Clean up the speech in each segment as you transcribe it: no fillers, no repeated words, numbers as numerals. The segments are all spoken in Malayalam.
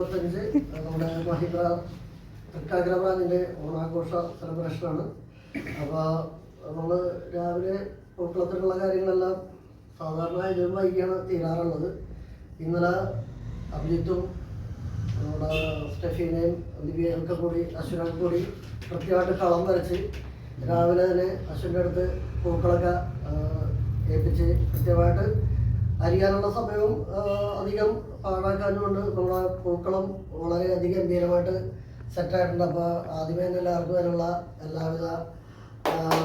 നമ്മുടെ മഹിന്ദ്ര തൃക്കാക്കര ബ്രാഞ്ചിൻ്റെ ഓണാഘോഷ സെലിബ്രേഷനാണ്. അപ്പോൾ നമ്മൾ രാവിലെ പൂക്കളത്തിലുള്ള കാര്യങ്ങളെല്ലാം സാധാരണ ഇതിലും വൈകിയാണ് തീരാറുള്ളത്. ഇന്നലെ അഭിജിത്തും നമ്മുടെ സ്റ്റെഫീനയും ദിവ്യയൊക്കെ കൂടി അശ്വിനൊക്കെ കൂടി കൃത്യമായിട്ട് കളം വരച്ച് രാവിലെ തന്നെ അശ്വിൻ്റെ അടുത്ത് പൂക്കളൊക്കെ ഏൽപ്പിച്ച് കൃത്യമായിട്ട് അരിയാനുള്ള സമയവും അധികം പാഴാക്കാനുമുണ്ട്. നമ്മുടെ പൂക്കളം വളരെയധികം ഗംഭീരമായിട്ട് സെറ്റായിട്ടുണ്ട്. അപ്പോൾ ആദ്യമേ തന്നെ എല്ലാവർക്കും അതിനുള്ള എല്ലാവിധ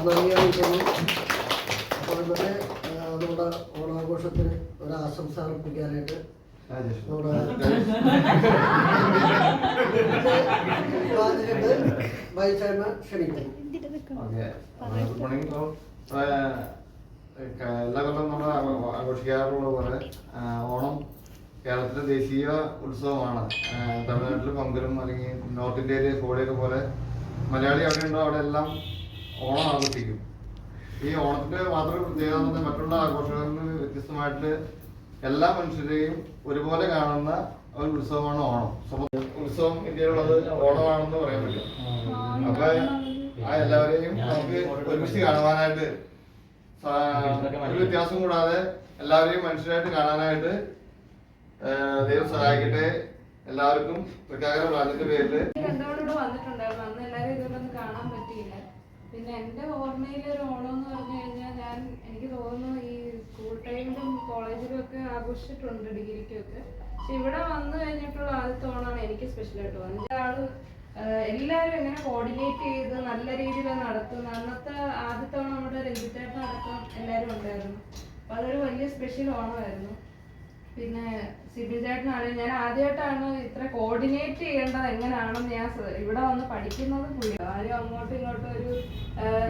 നന്ദി അറിയിക്കുന്നു. അപ്പോൾ ഇന്നത്തെ നമ്മുടെ ഓണാഘോഷത്തിന് ഒരു ആശംസ അർപ്പിക്കാനായിട്ട് നമ്മുടെ വൈസ് ക്ഷണിക്കുന്നു. എല്ലാ കൊല്ലം നമ്മൾ ആഘോഷിക്കാറുള്ള പോലെ ഓണം കേരളത്തിലെ ദേശീയ ഉത്സവമാണ്. തമിഴ്നാട്ടിൽ പൊങ്കലും അല്ലെങ്കിൽ നോർത്ത് ഇന്ത്യയിലെ ഹോളിയൊക്കെ പോലെ മലയാളി അവിടെ ഉണ്ടോ അവിടെ എല്ലാം ഓണം ആഘോഷിക്കും. ഈ ഓണത്തിന്റെ മാത്രം പ്രത്യേകത എന്ന് പറഞ്ഞാൽ മറ്റുള്ള ആഘോഷങ്ങളിൽ നിന്ന് വ്യത്യസ്തമായിട്ട് എല്ലാ മനുഷ്യരെയും ഒരുപോലെ കാണുന്ന ഒരു ഉത്സവമാണ് ഓണം. ഉത്സവം ഇന്ത്യയിലുള്ളത് ഓണമാണെന്ന് പറയാൻ പറ്റും. അപ്പൊ ആ എല്ലാവരെയും നമുക്ക് ഒരുമിച്ച് കാണുവാനായിട്ട് ഒരു വ്യത്യാസം കൂടാതെ എല്ലാവരെയും മനുഷ്യരായിട്ട് കാണാനായിട്ട് ദൈവം സഹായിക്കട്ടെ. എല്ലാവർക്കും തൃക്കാക്കര ബ്രാഞ്ചിന്റെ പേരില് വന്നിട്ടുണ്ടായിരുന്നു. അന്ന് എല്ലാവരും ഇതുകൊണ്ടൊന്നും കാണാൻ പറ്റിയില്ല. പിന്നെ എന്റെ ഓർമ്മയിലൊരു ഓണം എന്ന് പറഞ്ഞു കഴിഞ്ഞാൽ എനിക്ക് തോന്നുന്നു ഈ സ്കൂൾ ടൈമിലും കോളേജിലും ഒക്കെ ആഘോഷിച്ചിട്ടുണ്ട്, ഡിഗ്രിക്കൊക്കെ. പക്ഷെ ഇവിടെ വന്നു കഴിഞ്ഞിട്ടുള്ള ആദ്യത്തെ ഓണമാണ് എനിക്ക് സ്പെഷ്യലായിട്ട് വന്നത്. എല്ലാവരും എങ്ങനെ കോർഡിനേറ്റ് ചെയ്ത് നല്ല രീതിയിൽ നടത്തുന്നു. അന്നത്തെ ആദ്യത്തെ ഓണം നമ്മുടെ രഞ്ജിത്തേട്ടൻ അടക്കം എല്ലാവരും ഉണ്ടായിരുന്നു. അപ്പൊ അതൊരു വലിയ സ്പെഷ്യൽ ഓണമായിരുന്നു. പിന്നെ സിബിൻ ചേട്ടനാണെങ്കിൽ ഞാൻ ആദ്യമായിട്ടാണ് ഇത്ര കോർഡിനേറ്റ് ചെയ്യേണ്ടത് എങ്ങനെയാണെന്ന് ഞാൻ ഇവിടെ വന്ന് പഠിക്കുന്നത്. പുള്ളി ആരും അങ്ങോട്ടും ഇങ്ങോട്ടും ഒരു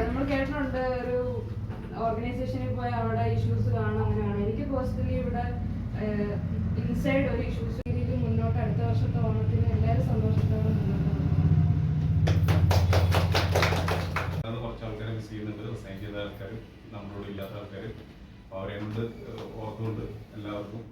നമ്മൾ കേട്ടിട്ടുണ്ട് ഒരു ഓർഗനൈസേഷനിൽ പോയി അവിടെ ഇഷ്യൂസ് കാണും, അങ്ങനെയാണ്. എനിക്ക് പേഴ്സണലി ഇവിടെ ഇൻസൈഡ് ഒരു ഇഷ്യൂസ് രീതിയിൽ മുന്നോട്ട് അടുത്ത വർഷത്തെ ഓണത്തിന് എല്ലാവരും സന്തോഷത്തോടെ മുന്നോട്ട് കുറച്ച് ആൾക്കാരെ മിസ് ചെയ്യുന്നുണ്ട്. റിസൈൻ ചെയ്ത ആൾക്കാർ, നമ്മളോട് ഇല്ലാത്ത ആൾക്കാർ. അവരെ കൊണ്ട് ഓർത്തുകൊണ്ട് എല്ലാവർക്കും